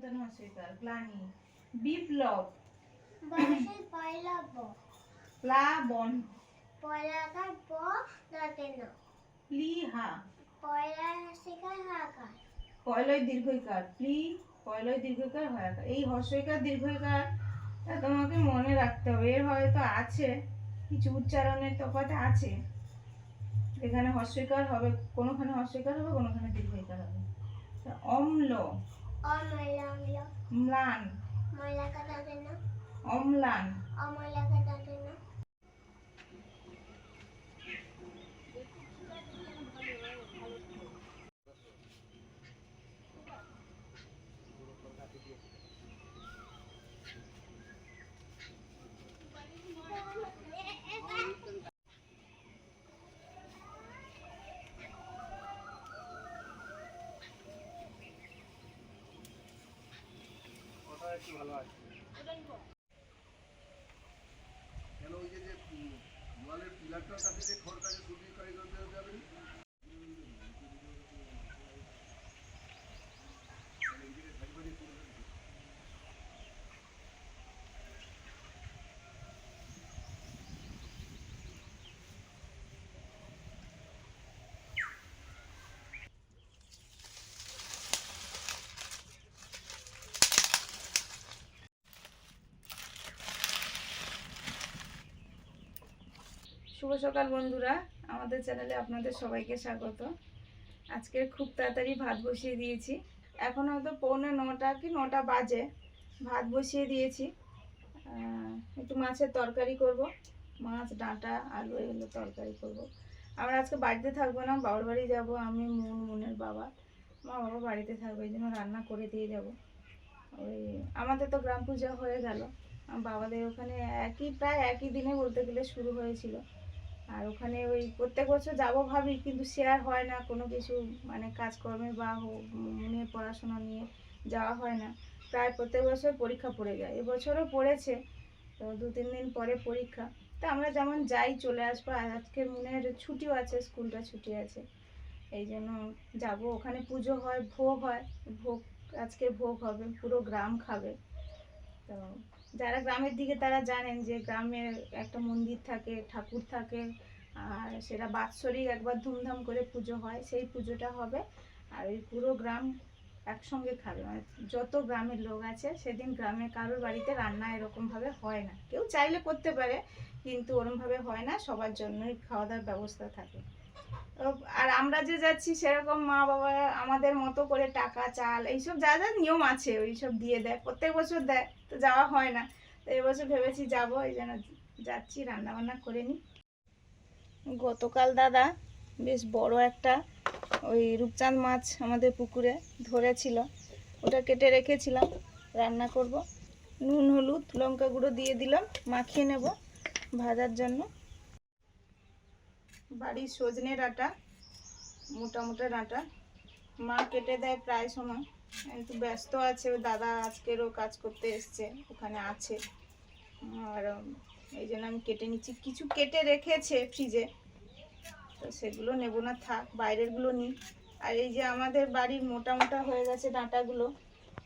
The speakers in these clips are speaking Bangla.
শান্তনু হস্যইকার। গ্লানি, বিপ্লব, বাসের পয়লা ব, প্লাবন, পয়লাকার ব দাঁতে ন, প্লিহা, পয়লা হাসিকার হাকার, পয়লয় দীর্ঘইকার, প্লি, পয়লয় দীর্ঘইকার হয়াকার। এই হস্যইকার দীর্ঘইকার তোমাকে মনে রাখতে হবে। এর হয়তো আছে কিছু উচ্চারণের তফাৎ আছে, এখানে হস্যইকার হবে, কোনোখানে হস্যইকার হবে, কোনোখানে দীর্ঘইকার হবে। অম্ল, অময়লা অম্ল, ম্লান, ময়লাকার দাঁতে ন, অম্লান, অময়লাকার দাঁতে ন। ভালো আছে কেন ওই যে ওয়ালের পিলারটার কাছে যে খড়টাকে শুকিয়ে কারিগর দেওয়া যাবে না? শুভ সকাল বন্ধুরা, আমাদের চ্যানেলে আপনাদের সবাইকে স্বাগত। আজকে খুব তাড়াতাড়ি ভাত বসিয়ে দিয়েছি। এখন হয়তো 8:45 কি 9টা বাজে। ভাত বসিয়ে দিয়েছি। একটু মাছের তরকারি করব, মাছ ডাঁটা আলু এগুলো তরকারি করব। আমরা আজকে বাড়িতে থাকবো না, বাবার বাড়ি যাব। আমি মুনের বাবা, মা বাবা বাড়িতে থাকবে, এই জন্য রান্না করে দিয়ে যাব। ওই আমাদের তো গ্রাম পূজা হয়ে গেল, বাবাদের ওখানে প্রায় একই দিনে বলতে গেলে শুরু হয়েছিল। আর ওখানে ওই প্রত্যেক বছর যাবো ভাবি, কিন্তু শেয়ার হয় না কোনো কিছু, মানে কাজকর্মে বা নিয়ে পড়াশোনা নিয়ে যাওয়া হয় না। প্রায় প্রত্যেক বছর পরীক্ষা পড়ে যায়, এবছরও পড়েছে, তো 2-3 দিন পরে পরীক্ষা। তা আমরা যেমন যাই চলে আসবো। আজকে মনের ছুটিও আছে, স্কুলটা ছুটি আছে, এই জন্য যাবো। ওখানে পুজো হয়, ভোগ হয়, ভোগ আজকে ভোগ হবে, পুরো গ্রাম খাবে। তো যারা গ্রামের দিকে তারা জানেন যে গ্রামে একটা মন্দির থাকে, ঠাকুর থাকে, আর সেটা বাৎসরিক একবার ধুমধাম করে পুজো হয়, সেই পুজোটা হবে। আর ওই পুরো গ্রাম একসঙ্গে খাবে, মানে যত গ্রামের লোক আছে। সেদিন গ্রামে কারোর বাড়িতে রান্না এরকমভাবে হয় না, কেউ চাইলে করতে পারে, কিন্তু ওরমভাবে হয় না, সবার জন্যই খাওয়া দাওয়ার ব্যবস্থা থাকে। আর আমরা যে যাচ্ছি সেরকম মা বাবা আমাদের মতো করে টাকা চাল এইসব যা যা নিয়ম আছে ওইসব দিয়ে দেয়, প্রত্যেক বছর দেয়, তো যাওয়া হয় না। তো এবছর ভেবেছি যাব, এই জন্য যাচ্ছি, রান্না বান্না করে নিই। গতকাল দাদা বেশ বড় একটা ওই রূপচাঁদ মাছ আমাদের পুকুরে ধরেছিল, ওটা কেটে রেখেছিলাম, রান্না করব। নুন হলুদ লঙ্কা গুঁড়ো দিয়ে দিলাম, মাখিয়ে নেব ভাজার জন্য। বাড়ির সজনে ডাঁটা, মোটা মোটা ডাঁটা মা কেটে দেয় প্রায় সময়, একটু ব্যস্ত আছে, ও দাদা আজকেরও কাজ করতে এসছে, ওখানে আছে। আর এই জন্য আমি কেটে নিচ্ছি, কিছু কেটে রেখেছে ফ্রিজে, তো সেগুলো নেব না, থাক, বাইরেরগুলো নিই। আর এই যে আমাদের বাড়ির মোটা মোটা হয়ে গেছে ডাঁটাগুলো,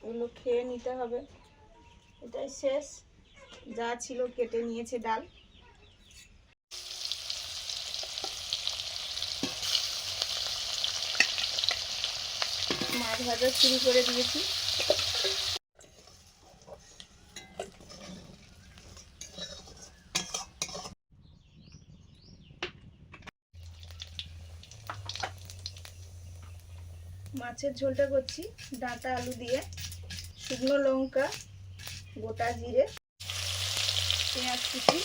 ওগুলো খেয়ে নিতে হবে। এটাই শেষ, যা ছিল কেটে নিয়েছে ডাল। মাছ ভাজা শুরু করে দিয়েছি। মাছের ঝোলটা করছি ডাঁটা আলু দিয়ে, শুকনো লঙ্কা, গোটা জিরে, পেঁয়াজ কুচি,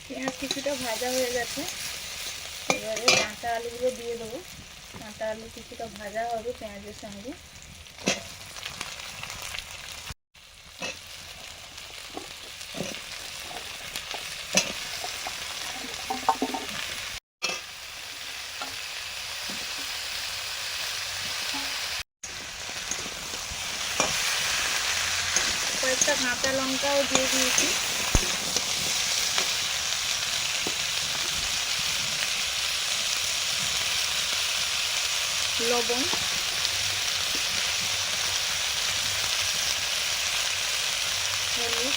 পেঁয়াজ কিছুটা ভাজা হয়ে গেছে, এবারে ডাঁটা আলুগুলো দিয়ে দেবো। ডাঁটা আলু কিছুটা ভাজা হবে পেঁয়াজের সঙ্গে। কয়েকটা কাঁচা লঙ্কাও দিয়ে দিয়েছি। লবণ, হলুদ,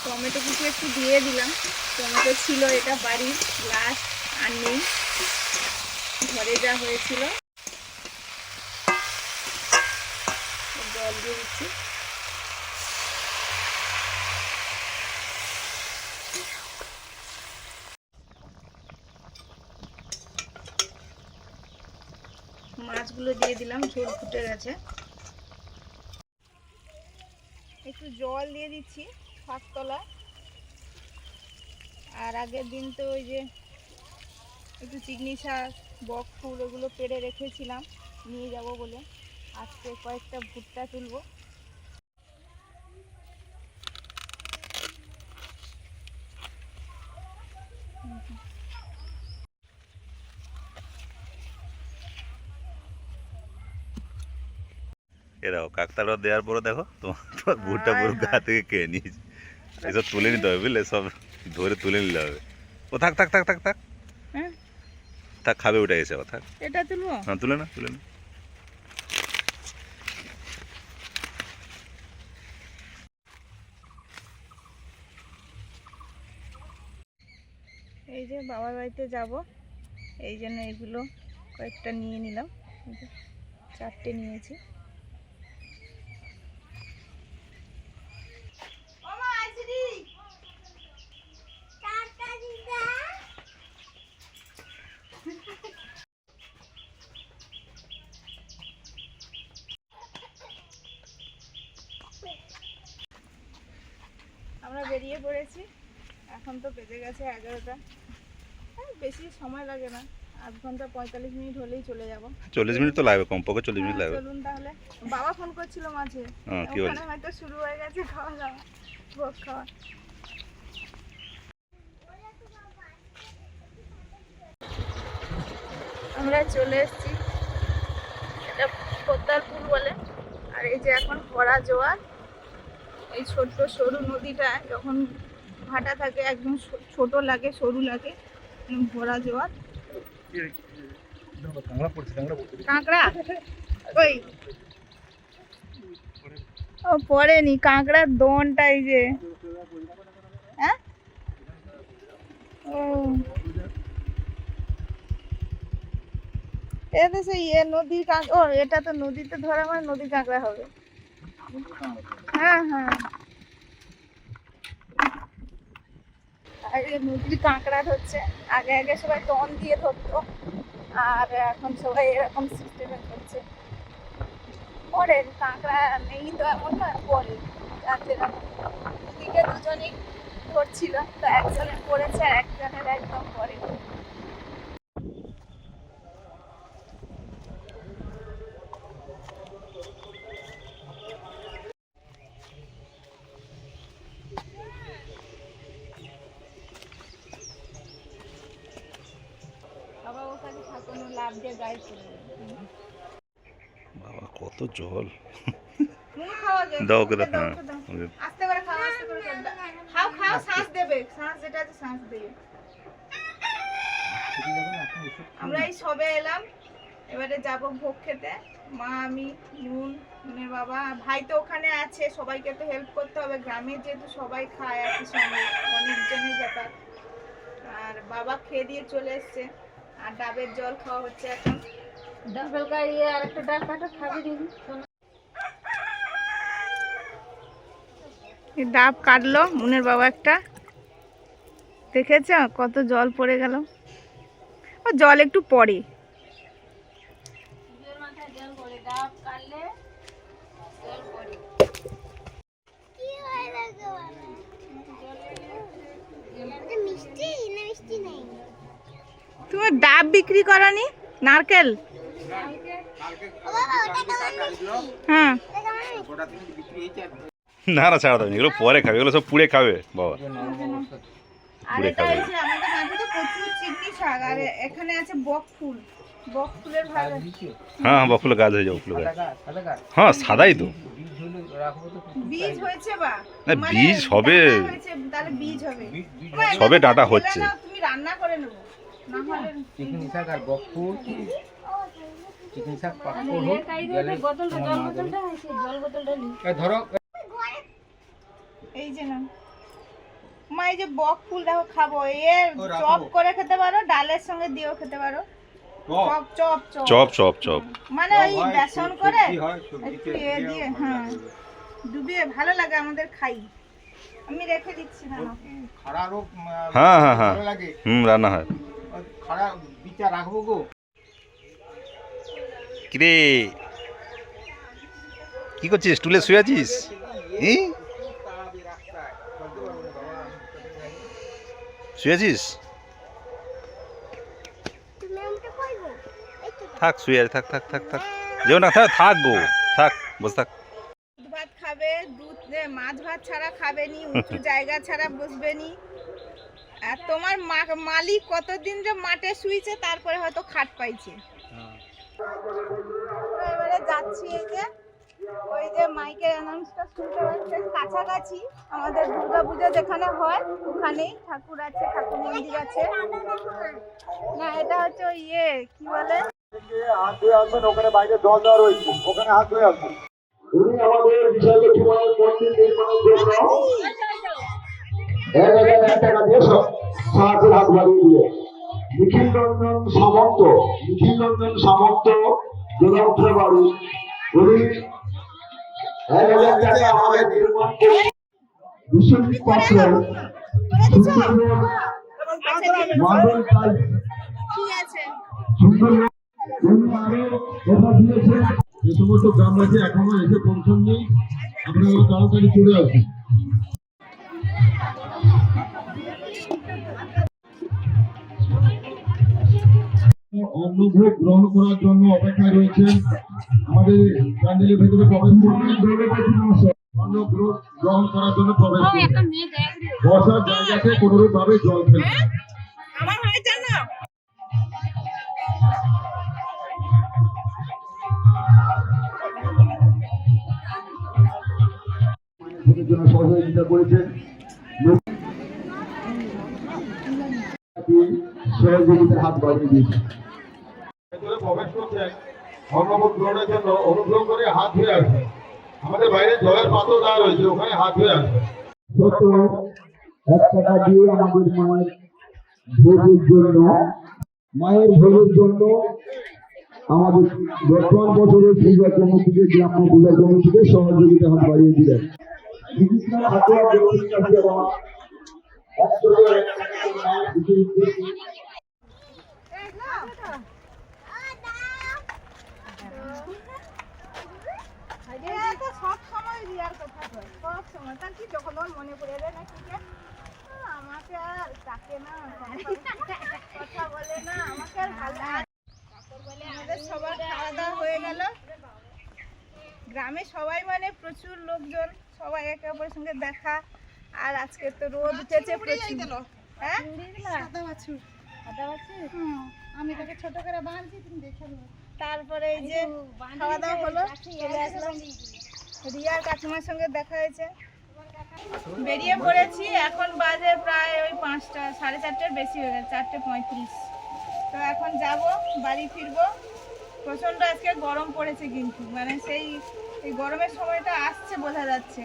টমেটো কিছু একটু দিয়ে দিলাম। টমেটো ছিল এটা বাড়ির লাস্ট, আর নেই, ঘরে যা হয়েছিল। জল দিয়ে দিচ্ছি। মাছগুলো দিয়ে দিলাম, ঝোল ফুটে গেছে। একটু জল দিয়ে দিচ্ছি শাকতলা। আর আগের দিন তো ওই যে একটু চিকনি শাক, বক ফুল ওগুলো পেড়ে রেখেছিলাম নিয়ে যাব বলে। আজকে কয়েকটা ভুট্টা তুলবো। এ দেখো কাকতাড়া দেওয়ার পরে দেখো তোমার ভুট্টা পুরো গা থেকে খেয়ে নিয়েছে। এসব তুলে নিতে হবে বুঝলে, সব ধরে তুলে নিতে হবে। ও থাক থাক থাক থাক থাক হ্যাঁ, থাক, খাবে ওটা এসে। ও থাক, এটা তুলবো। হ্যাঁ তুলে না, তুলে না। এই যে বাবার বাড়িতে যাব, এই জন্য এগুলো কয়েকটা নিয়ে নিলাম। এই যে 4টে নিয়েছি। আমরা বেরিয়ে পড়েছি। এখন তো বেজে গেছে 11টা। বেশি সময় লাগে না, 8 ঘন্টা 45 মিনিট হলেই চলে যাব। 40 মিনিট তো লাগবে, কমপক্ষে 40 মিনিট লাগবে। চলুন তাহলে। বাবা ফোন করছিল মাঝে, কি বলছে? ওখানে হয়তো শুরু হয়ে গেছে খাওয়া দাওয়া, ভোগ খাওয়া। আমরা চলে এসেছি, এটা পদ্মার পুল বলে। আর এই যে এখন ভরা জোয়ার। এই ছোট্ট সরু নদীটা যখন ভাটা থাকে একদম ছোট লাগে, সরু লাগে, ভরা জোয়ার। কাঁকড়া ওই ও পড়েনি, কাঁকড়ার দনটা এই যে। হ্যাঁ, ও এটা সেই নদীর কাঁকড়া। ও এটা তো নদীতে ধরা, মানে নদীর কাঁকড়া হবে। হ্যাঁ হ্যাঁ, আর নদীর কাঁকড়া ধরছে। আগে আগে সবাই টন দিয়ে ধরতো, আর এখন সবাই এরকম সিস্টেমে ধরছে। পরে কাঁকড়া নেই তো এমন না, পরে দিকে দুজনেই ধরছিল, তো একজনের পড়েছে আর একজনের একদম পরে। বাবা ওখানে থাকুন, লাভ দিয়ে গায়ে চলে বাবা কত জল। খাওয়া যায়। দাও ওকে দাও, হ্যাঁ। আস্তে করে খাও, আস্তে করে খাও, খাও, শ্বাস দেবে, শ্বাস যেটা আছে শ্বাস দেবে। আমরা এই সবে এলাম, এবারে যাব ভোগ খেতে। মা, আমি, নুনের বাবা, ভাই তো ওখানে আছে। সবাইকে তো হেল্প করতে হবে, গ্রামে যেহেতু সবাই খায় একই সঙ্গে, অনেকজনের ব্যাপার। আর বাবা খেয়ে দিয়ে চলে এসছে, আর ডাবের জল খাওয়া হচ্ছে এখন। ডাবের গাড়ি আর একটা ডাব কাটা খাবি দিবি। ডাব কাটলো মুনের বাবা একটা, দেখেছ কত জল পড়ে গেল। ও জল একটু পড়ে, ডাব কাটলে জল পড়ে। তুমি ডাব বিক্রি করনি, নারকেল? হ্যাঁ, না না ছাড়া দেবেন, এগুলো পরে খাবে, এগুলো সব পুড়ে খাবে বাবা। আর পুড়ে এটা খাবে। হচ্ছে আমাদের মাঠে তো প্রচুর চিকনি শাক, আর এখানে আছে বক ফুল, বক ফুলের ভাজা। হ্যাঁ হ্যাঁ, বকফুলের গাছ হয়ে যাও, ফুলের গাছ। হ্যাঁ সাদাই তো। বীজ হয়েছে বা না, মানে বীজ হবে। ডাঁটা হয়েছে, তাহলে বীজ হবে। তোমার সবে এমনি ডাঁটা তো হচ্ছে। ফেলে নাও, তুমি রান্না করে নেবো না হলে চিকেন শাক আর বকফুল, চিকেন শাক পাঁপড় হোক, গেলে ধরো এই যে না মা, এই যে বক ফুল দেখো খাবো, এর চপ করে খেতে পারো, ডালের সঙ্গে দিয়েও খেতে পারো। Chop chop chop chop chop chop. মানে ওই বেসন করে একটু এ দিয়ে, হ্যাঁ ডুবিয়ে ভালো লাগে আমাদের, খাই। আমি রেখে দিচ্ছি না খাড়ারও হ্যাঁ হ্যাঁ হ্যাঁ, ভালো লাগে, রান্না হয়। খাড়া বিচা রাখবো গো। কিরে কি করছিস, স্টুলে শুয়ে আছিস? শুয়ে আছিস? তুমি আমাকে কইবো এই তো থাক শুয়ে আছিস, থাক থাক থাক থাক, যেও না, থাক থাক গো, থাক বসে থাক। দুধ ভাত খাবে, মাছ ভাত ছাড়া খাবে নি, উঁচু জায়গা ছাড়া বসবে নি। আর তোমার মালিক কতদিন যে মাঠে শুইছে, তারপরে হয়তো খাট পাইছে। এবারে যাচ্ছি, এই যে ওই যে মাইকের অ্যানাউন্সটা শুনতে পাচ্ছেন, কাছাকাছি আমাদের দুর্গাপূজা যেখানে হয় ওখানেই ঠাকুর আছে, ঠাকুর মন্দির আছে। না এটা হচ্ছে ওই কি বলে, হাত ধুয়ে আসবেন, ওখানে বাইরে জল দেওয়া রয়েছে, ওখানে হাত ধুয়ে আসবেন। উনি আমাদের বিশালক্ষী মায়ের মন্দির নির্মাণের জন্য 1,001 টাকা দিয়ে সাহায্যের হাত বাড়িয়ে দিলে নিখিল রঞ্জন সামন্ত, নিখিল রঞ্জন সামন্ত দুর্গাপুজোর বাড়ি, উনি 1,000 টাকা আমাদের নির্মাণ করে বিশ্বজিৎ পাত্র মার্বেল টাইলস ঠিক আছে। সুন্দর কথা দিয়েছেন। যে সমস্ত গ্রামবাসী এখনো এসে পৌঁছাননি, আপনারা তাড়াতাড়ি চলে আসুন। অন্নভোগ গ্রহণ করার জন্য অপেক্ষায় রয়েছেন। আমাদের প্যান্ডেলের ভেতরে প্রবেশ করবেন, অন্নভোগ গ্রহণ করার জন্য প্রবেশ করবেন। বসার জায়গাতে কোনোরূপ ভাবে জল ফেলবেন। আমার হয় জানো ভোটের জন্য সহযোগিতা করেছেন, সহযোগিতার হাত বাড়িয়ে দিয়েছেন। ভেতরে প্রবেশ করছেন, অন্নভোগ গ্রহণের জন্য অনুগ্রহ করে হাত ধুয়ে আসবেন। আমাদের বাইরে জলের পাত্র দেওয়া রয়েছে, ওখানে হাত ধুয়ে আসবেন। ছোট 1 টাকা দিয়ে আমাদের মায়ের ভোগের জন্য, মায়ের ভোগের জন্য আমাদের বর্তমান বছরের পূজা কমিটিকে, গ্রাম্য পূজা কমিটিকে সহযোগিতা হাত বাড়িয়ে দিলেন। সব সময় রিয়ার কথা কয়, সব সময় তার কি যখন ওর মনে পড়ে যায় না, কি যে আমাকে আর ডাকে না, কথা বলে না, আমাকে আর ভালো লাগে। আমাদের সবার খাওয়া দাওয়া হয়ে গেল। গ্রামে সবাই মানে প্রচুর লোকজন, সবাই একে অপরের সঙ্গে দেখা। আর আজকে তো রোদ উঠেছে প্রচুর। হ্যাঁ আমি তোকে ছোট করে বাঁধছি, তুমি দেখে নেবে। তারপরে এই যে খাওয়া দাওয়া হলো, চলে আসলাম। রিয়ার কাকিমার সঙ্গে দেখা হয়েছে, বেরিয়ে পড়েছি। এখন বাজে প্রায় ওই 5টা, 4:30টার বেশি হয়ে গেছে, 4:35। তো এখন যাব, বাড়ি ফিরবো। প্রচণ্ড আজকে গরম পড়েছে, কিন্তু মানে সেই গরমের সময়টা আসছে বোঝা যাচ্ছে।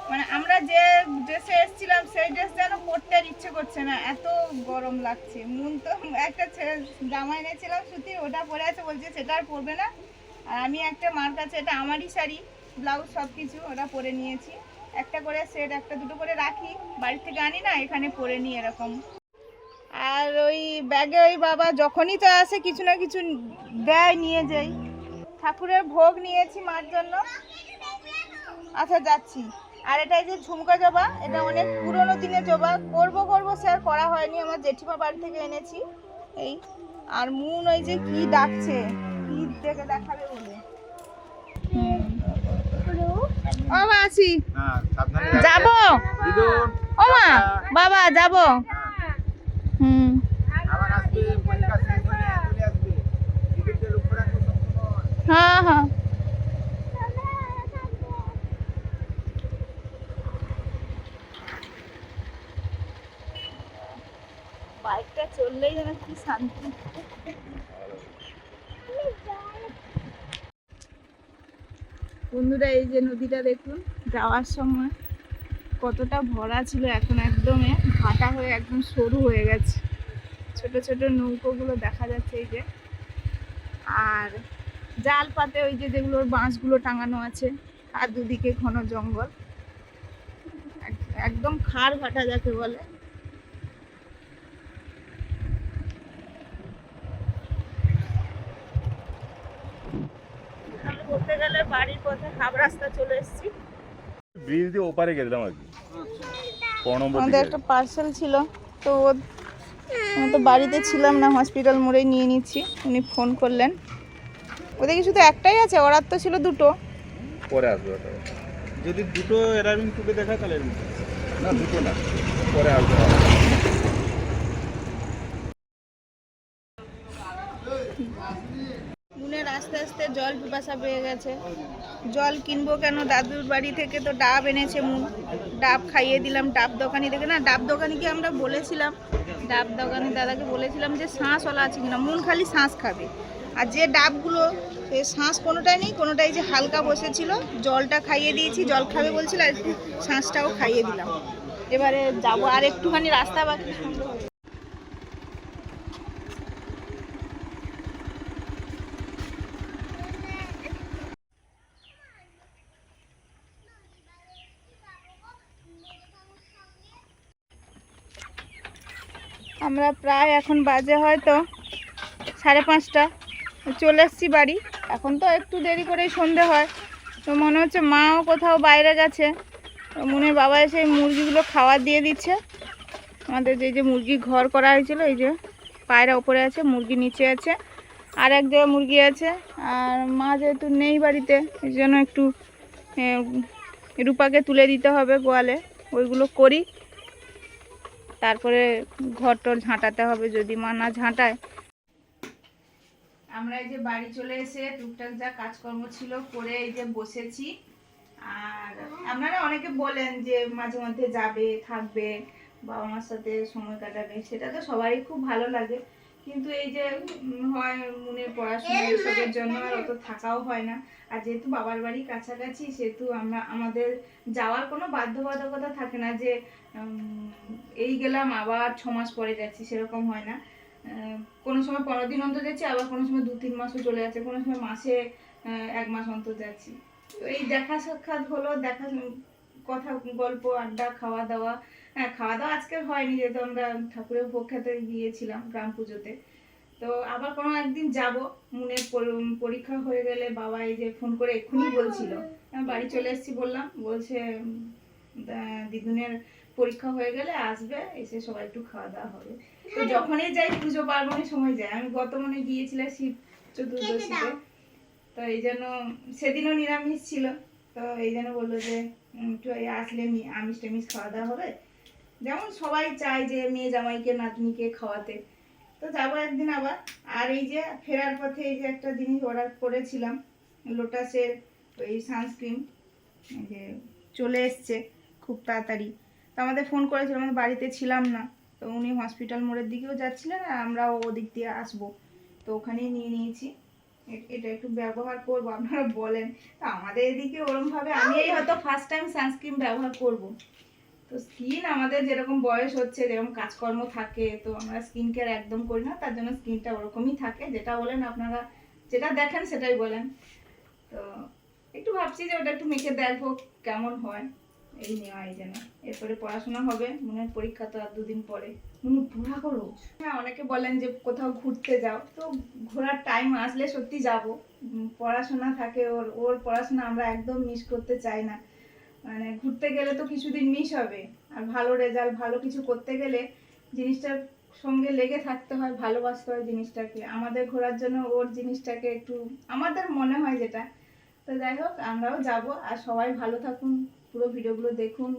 মানে আমরা যে ড্রেসে এসেছিলাম সেই ড্রেস যেন পরতে আর ইচ্ছে করছে না, এত গরম লাগছে। মন তো একটা জামা এনেছিলাম সুতি, ওটা পরে আছে, বলছে সেটা আর পরবে না। আর আমি একটা মার কাছে, এটা আমারই শাড়ি, ব্লাউজ সব কিছু ওটা পরে নিয়েছি। একটা করে সেট, একটা দুটো করে রাখি, বাড়ি থেকে আনি না, এখানে পরে নিই এরকম। আর ওই ব্যাগে ওই বাবা যখনই তো আসে কিছু না কিছু দেয়, নিয়ে যাই। ঠাকুরের ভোগ নিয়েছি মার জন্য। আচ্ছা যাচ্ছি। আর এটা এই যে ঝুমকা জবা, এটা অনেক পুরনো দিনের জবা, করবো সে আর করা হয়নি, আমার জেঠিমা বাড়ি থেকে এনেছি। এই আর মুন ওই যে কি ডাকছে, কি দেখে দেখাবে বলে। ও মা আসি, হ্যাঁ সাবধানে যাবো দিদু ও মা, বাবা যাবো। হুম, আবার আসবে পরীক্ষা শেষ হলে চলে আসবে দিদুকে লক্ষ্য রাখো সবসময় হ্যাঁ হ্যাঁ। বাইকটা চললেই যেন কি শান্তি। বন্ধুরা এই যে নদীটা দেখুন, যাওয়ার সময় কতটা ভরা ছিল, এখন একদম ভাটা হয়ে একদম সরু হয়ে গেছে। ছোট ছোট নৌকোগুলো দেখা যাচ্ছে এই যে, আর জাল পাতে ওই যে যেগুলোর বাঁশগুলো টাঙানো আছে, আর দুদিকে ঘন জঙ্গল, একদম খাড় ভাটা যাকে বলে। আমি বলতে গেলে বাড়ির পথে হাফ রাস্তা চলে এসেছি। ব্রিজ দিয়ে ওপারে গেছিলাম আর কি, আমাদের একটা পার্সেল ছিল, তো আমি তো বাড়িতে ছিলাম না, হসপিটাল মোড়েই নিয়ে নিচ্ছি। উনি ফোন করলেন, ওদের কি শুধু একটাই আছে? অর্ডার তো ছিল দুটো। পরে আসবে ওটা। যদি দুটো অ্যারাইভিং টুকে দেখায় তাহলে না দুটো না, পরে আসবে। মুনের আস্তে আস্তে জল পিপাসা পেয়ে গেছে। জল কিনবো কেন, দাদুর বাড়ি থেকে তো ডাব এনেছে মুন, ডাব খাইয়ে দিলাম। ডাব দোকানি থেকে না, ডাব দোকানিকে আমরা বলেছিলাম, ডাব দোকানি দাদাকে বলেছিলাম যে শাঁসওয়ালা আছে কিনা। মুন খালি শাঁস খাবে, আর যে ডাবগুলো সে শাঁস কোনোটাই নেই, কোনোটাই যে হালকা বসেছিল। জলটা খাইয়ে দিয়েছি, জল খাবে বলছিল, আর একটু শাঁসটাও খাইয়ে দিলাম। এবারে যাবো, আর একটুখানি রাস্তা বাকি। আমরা প্রায় এখন বাজে হয়তো 5:30, চলে এসেছি বাড়ি। এখন তো একটু দেরি করেই সন্ধে হয়, তো মনে হচ্ছে মাও কোথাও বাইরে গেছে। তো মুনের বাবা এসে এই মুরগিগুলো খাবার দিয়ে দিচ্ছে। আমাদের যে মুরগি ঘর করা হয়েছিল, এই যে পায়রা ওপরে আছে, মুরগি নিচে আছে, আর এক জায়গায় মুরগি আছে। আর মা যেহেতু নেই বাড়িতে, এই জন্য একটু রূপাকে তুলে দিতে হবে গোয়ালে, ওইগুলো করি। তারপরে ঘর টর ঝাঁটাতে হবে, যদি মা না ঝাঁটায়। আমরা এই যে বাড়ি চলে এসে টুকটাক যা কাজকর্ম ছিল করে এই যে বসেছি। আর আপনারা অনেকে বলেন যে মাঝে মধ্যে যাবে, থাকবে, বাবা মার সাথে সময় কাটাবে, সেটা তো সবারই খুব ভালো লাগে। কিন্তু এই যে হয় মনের পড়াশোনা এসবের জন্য আর অত থাকাও হয় না। আর যেহেতু বাবার বাড়ি কাছাকাছি, সেহেতু আমাদের যাওয়ার কোনো বাধ্যবাধকতা থাকে না যে এই গেলাম আবার 6 মাস পরে যাচ্ছি, সেরকম হয় না। কোনো সময় 15 দিন অন্তর যাচ্ছি, আবার কোনো সময় 2-3 মাসও চলে যাচ্ছে, কোনো সময় মাসে 1 মাস অন্তর যাচ্ছি। তো এই দেখা সাক্ষাৎ হলো, দেখা কথা গল্প আড্ডা খাওয়া দাওয়া। হ্যাঁ, খাওয়া দাওয়া আজকে হয়নি, যেহেতু আমরা ঠাকুরের ভোগ খেতে গিয়েছিলাম গ্রাম পুজোতে। তো আবার কোনো একদিন যাব। মুনের পরীক্ষা হয়ে গেলে বাবা এই যে ফোন করে এক্ষুনি বলছিল, আমি বাড়ি চলে এসেছি বললাম, বলছে দিদুনের পরীক্ষা হয়ে গেলে আসবে, এসে সবাই একটু খাওয়া দাওয়া হবে। তো যখনই যাই পুজো পার্বণের সময় যাই। আমি গত মনে গিয়েছিলাম শিব চতুর্দশীতে, তো এই জন্য সেদিনও নিরামিষ ছিল। তো এই জন্য বললো যে একটু আসলে আমিষ টামিষ খাওয়া দাওয়া হবে, যেমন সবাই চায় যে মেয়ে জামাইকে নাতনিকে খাওয়াতে। তো যাবো একদিন আবার। আর এই যে ফেরার পথে এই যে একটা জিনিস অর্ডার করেছিলাম, লোটাসের ওই সানস্ক্রিন, এই যে চলে এসছে খুব তাড়াতাড়ি। তো আমাদের ফোন করেছিল, আমাদের বাড়িতে ছিলাম না, তো উনি হসপিটাল মোড়ের দিকেও যাচ্ছিলেন, আর আমরাও ওদিক দিয়ে আসবো, তো ওখানেই নিয়ে নিয়েছি। এটা একটু ব্যবহার করবো, আপনারা বলেন। তো আমাদের এদিকে ওরমভাবে আমি এই হয়তো ফার্স্ট টাইম সানস্ক্রিন ব্যবহার করব। তো স্কিন আমাদের যেরকম বয়স হচ্ছে, যেরকম কাজকর্ম থাকে, তো আমরা স্কিন কেয়ার একদম করি না, তার জন্য স্কিনটা ওরকমই থাকে। যেটা বলেন আপনারা, যেটা দেখেন সেটাই বলেন। তো একটু ভাবছি যে ওটা একটু মেখে দেখবো কেমন হয়, এই নেওয়া। এই জন্য এরপরে পড়াশোনা হবে, মনের পরীক্ষা তো আর 2 দিন পরে। পড়া করো। হ্যাঁ, অনেকে বলেন যে কোথাও ঘুরতে যাও, তো ঘোরার টাইম আসলে সত্যি যাব। পড়াশোনা থাকে, ওর পড়াশোনা আমরা একদম মিস করতে চাই না। মানে ঘুরতে গেলে তো কিছুদিন মিস হবে, আর ভালো রেজাল্ট ভালো কিছু করতে গেলে জিনিসটার সঙ্গে লেগে থাকতে হয়, ভালোবাসতে হয় জিনিসটাকে। আমাদের ঘোরার জন্য ওর জিনিসটাকে একটু আমাদের মনে হয় যেটা তো যাই হোক আমরাও যাব, আর সবাই ভালো থাকুন, পুরো ভিডিওগুলো দেখুন,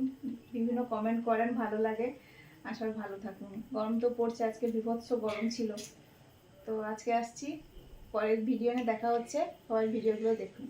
বিভিন্ন কমেন্ট করেন, ভালো লাগে। আর সবাই ভালো থাকুন। গরম তো পড়ছে, আজকে বিভৎস গরম ছিল। তো আজকে আসছি, পরের ভিডিও নিয়ে দেখা হচ্ছে, সবাই ভিডিওগুলো দেখুন।